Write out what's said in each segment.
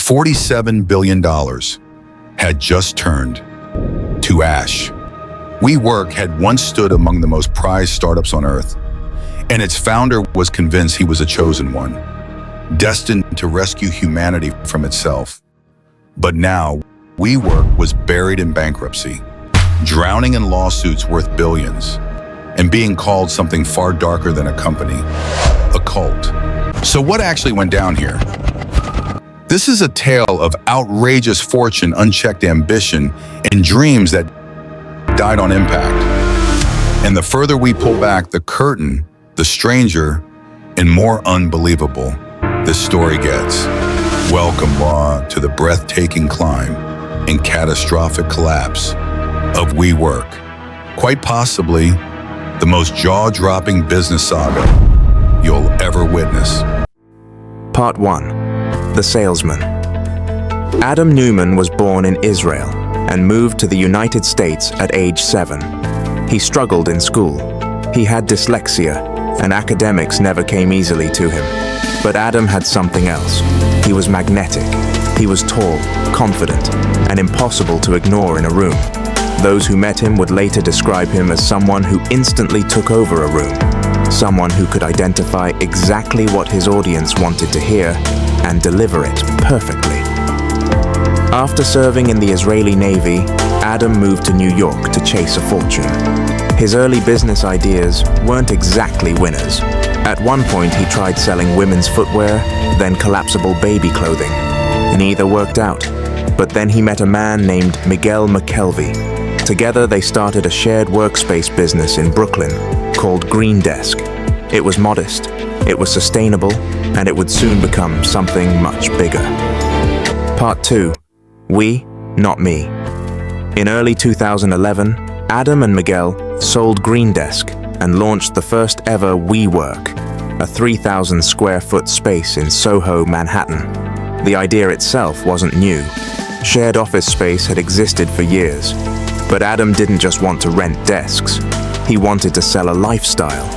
$47 billion had just turned to ash. WeWork had once stood among the most prized startups on earth, and its founder was convinced he was a chosen one, destined to rescue humanity from itself. But now, WeWork was buried in bankruptcy, drowning in lawsuits worth billions, and being called something far darker than a company, a cult. So what actually went down here? This is a tale of outrageous fortune, unchecked ambition, and dreams that died on impact. And the further we pull back the curtain, the stranger and more unbelievable this story gets. Welcome, to the breathtaking climb and catastrophic collapse of WeWork. Quite possibly the most jaw-dropping business saga you'll ever witness. Part 1. The Salesman. Adam Neumann was born in Israel and moved to the United States at age 7. He struggled in school. He had dyslexia, and academics never came easily to him. But Adam had something else. He was magnetic. He was tall, confident, and impossible to ignore in a room. Those who met him would later describe him as someone who instantly took over a room, someone who could identify exactly what his audience wanted to hear and deliver it perfectly. After serving in the Israeli Navy, Adam moved to New York to chase a fortune. His early business ideas weren't exactly winners. At one point, he tried selling women's footwear, then collapsible baby clothing. Neither worked out, but then he met a man named Miguel McKelvey. Together, they started a shared workspace business in Brooklyn called Green Desk. It was modest, it was sustainable, and it would soon become something much bigger. Part 2. We, not me. In early 2011, Adam and Miguel sold Green Desk and launched the first ever WeWork, a 3,000 square foot space in Soho, Manhattan. The idea itself wasn't new. Shared office space had existed for years. But Adam didn't just want to rent desks. He wanted to sell a lifestyle.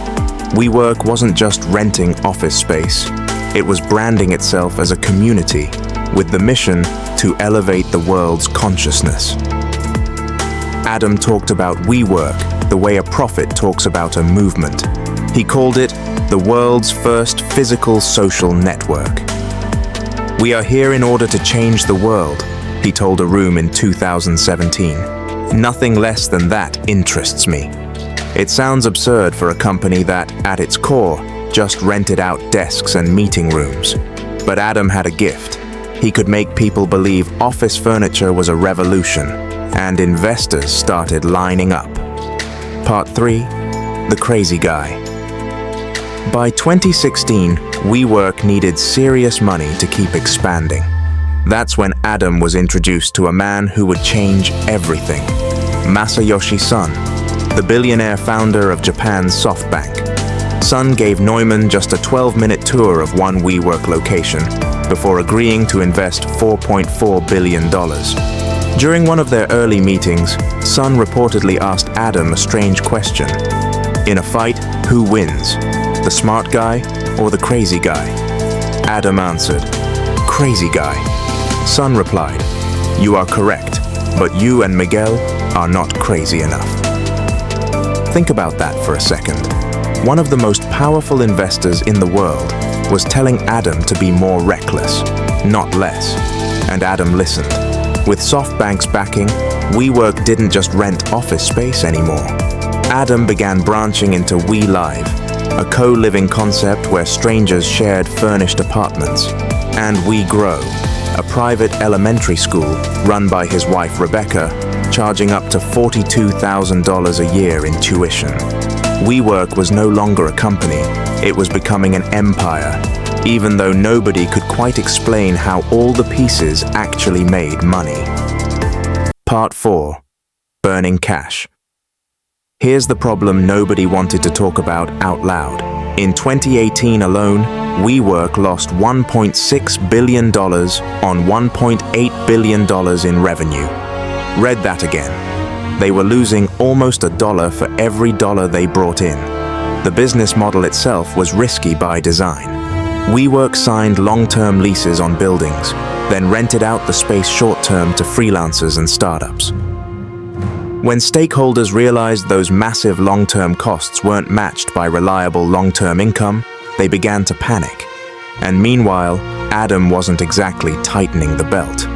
WeWork wasn't just renting office space. It was branding itself as a community with the mission to elevate the world's consciousness. Adam talked about WeWork the way a prophet talks about a movement. He called it the world's first physical social network. "We are here in order to change the world," he told a room in 2017. "Nothing less than that interests me." It sounds absurd for a company that, at its core, just rented out desks and meeting rooms. But Adam had a gift. He could make people believe office furniture was a revolution, and investors started lining up. Part 3. The Crazy Guy. By 2016, WeWork needed serious money to keep expanding. That's when Adam was introduced to a man who would change everything. Masayoshi Son, the billionaire founder of Japan's SoftBank. Son gave Neumann just a 12-minute tour of one WeWork location before agreeing to invest $4.4 billion. During one of their early meetings, Son reportedly asked Adam a strange question. In a fight, who wins? The smart guy or the crazy guy? Adam answered, "Crazy guy." Son replied, "You are correct, but you and Miguel are not crazy enough." Think about that for a second. One of the most powerful investors in the world was telling Adam to be more reckless, not less. And Adam listened. With SoftBank's backing, WeWork didn't just rent office space anymore. Adam began branching into WeLive, a co-living concept where strangers shared furnished apartments. And WeGrow, a private elementary school run by his wife Rebecca, charging up to $42,000 a year in tuition. WeWork was no longer a company, it was becoming an empire, even though nobody could quite explain how all the pieces actually made money. Part 4. Burning cash. Here's the problem nobody wanted to talk about out loud. In 2018 alone, WeWork lost $1.6 billion on $1.8 billion in revenue. Read that again. They were losing almost $1 for every dollar they brought in. The business model itself was risky by design. WeWork signed long-term leases on buildings, then rented out the space short-term to freelancers and startups. When stakeholders realized those massive long-term costs weren't matched by reliable long-term income, they began to panic. And meanwhile, Adam wasn't exactly tightening the belt.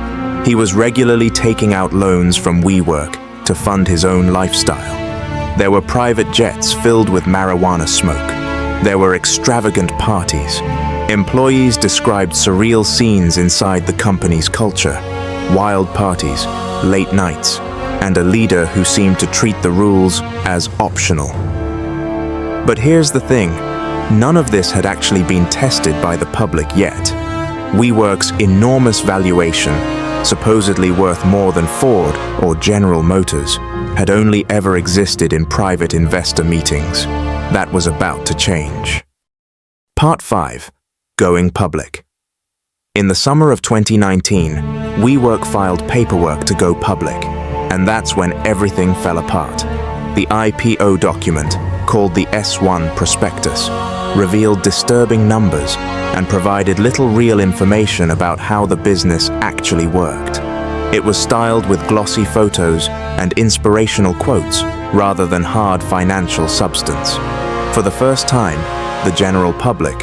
He was regularly taking out loans from WeWork to fund his own lifestyle. There were private jets filled with marijuana smoke. There were extravagant parties. Employees described surreal scenes inside the company's culture, wild parties, late nights, and a leader who seemed to treat the rules as optional. But here's the thing, none of this had actually been tested by the public yet. WeWork's enormous valuation, supposedly worth more than Ford or General Motors, had only ever existed in private investor meetings. That was about to change. Part 5. Going public. In the summer of 2019, WeWork filed paperwork to go public, and that's when everything fell apart. The IPO document, called the S1 prospectus, revealed disturbing numbers and provided little real information about how the business actually worked. It was styled with glossy photos and inspirational quotes rather than hard financial substance. For the first time, the general public,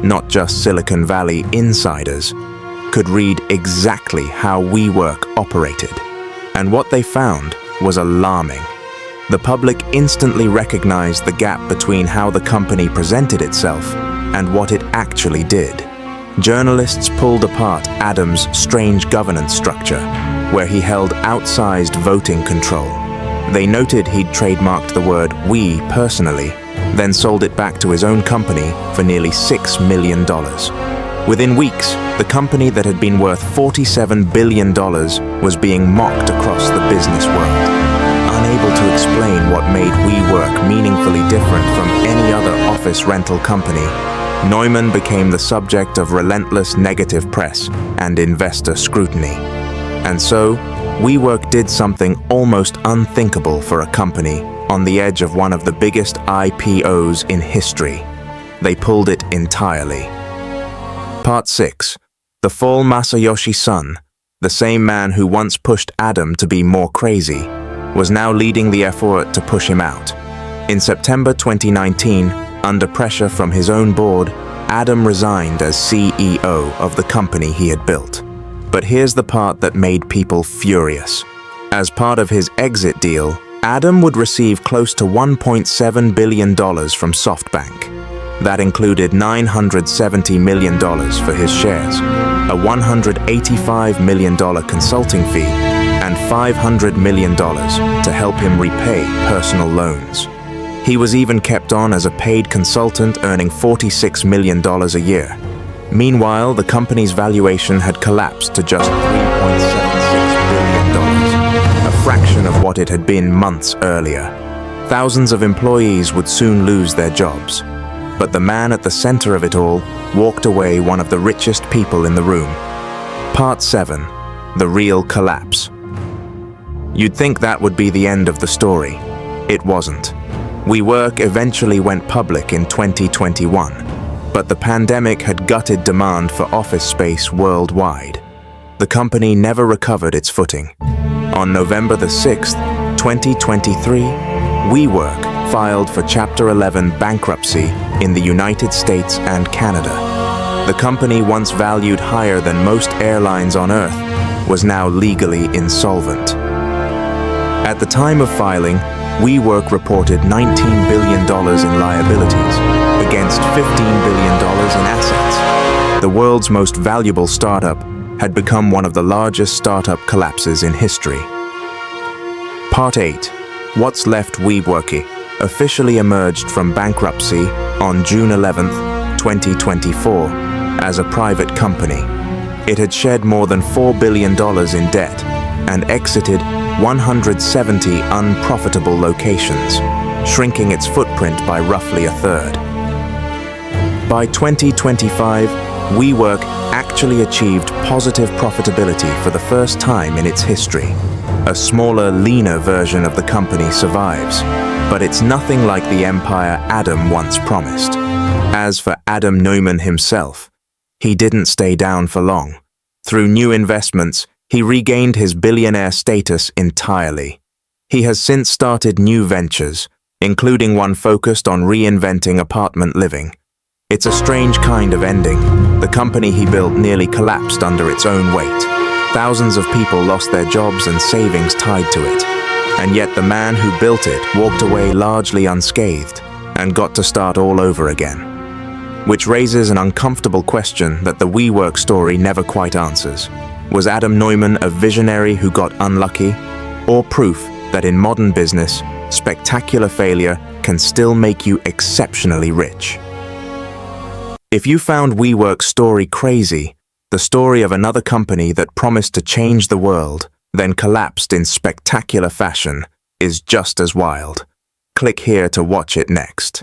not just Silicon Valley insiders, could read exactly how WeWork operated. And what they found was alarming. The public instantly recognized the gap between how the company presented itself and what it actually did. Journalists pulled apart Adam's strange governance structure, where he held outsized voting control. They noted he'd trademarked the word "we" personally, then sold it back to his own company for nearly $6 million. Within weeks, the company that had been worth $47 billion was being mocked across the business world. Unable to explain what made WeWork meaningfully different from any other office rental company, Neumann became the subject of relentless negative press and investor scrutiny. And so, WeWork did something almost unthinkable for a company on the edge of one of the biggest IPOs in history. They pulled it entirely. Part 6. The Fall Masayoshi Son, the same man who once pushed Adam to be more crazy, was now leading the effort to push him out. In September 2019, under pressure from his own board, Adam resigned as CEO of the company he had built. But here's the part that made people furious. As part of his exit deal, Adam would receive close to $1.7 billion from SoftBank. That included $970 million for his shares, a $185 million consulting fee, and $500 million to help him repay personal loans. He was even kept on as a paid consultant, earning $46 million a year. Meanwhile, the company's valuation had collapsed to just $3.76 billion, a fraction of what it had been months earlier. Thousands of employees would soon lose their jobs. But the man at the center of it all walked away one of the richest people in the room. Part 7. The Real Collapse. You'd think that would be the end of the story. It wasn't. WeWork eventually went public in 2021, but the pandemic had gutted demand for office space worldwide. The company never recovered its footing. On November the 6th, 2023, WeWork filed for Chapter 11 bankruptcy in the United States and Canada. The company, once valued higher than most airlines on Earth, was now legally insolvent. At the time of filing, WeWork reported $19 billion in liabilities against $15 billion in assets. The world's most valuable startup had become one of the largest startup collapses in history. Part 8. What's Left WeWorky officially emerged from bankruptcy on June 11, 2024, as a private company. It had shed more than $4 billion in debt and exited 170 unprofitable locations, shrinking its footprint by roughly a third. By 2025, WeWork actually achieved positive profitability for the first time in its history. A smaller, leaner version of the company survives, but it's nothing like the empire Adam once promised. As for Adam Neumann himself, he didn't stay down for long. Through new investments, he regained his billionaire status entirely. He has since started new ventures, including one focused on reinventing apartment living. It's a strange kind of ending. The company he built nearly collapsed under its own weight. Thousands of people lost their jobs and savings tied to it. And yet the man who built it walked away largely unscathed and got to start all over again. Which raises an uncomfortable question that the WeWork story never quite answers. Was Adam Neumann a visionary who got unlucky, or proof that in modern business, spectacular failure can still make you exceptionally rich? If you found WeWork's story crazy, the story of another company that promised to change the world, then collapsed in spectacular fashion, is just as wild. Click here to watch it next.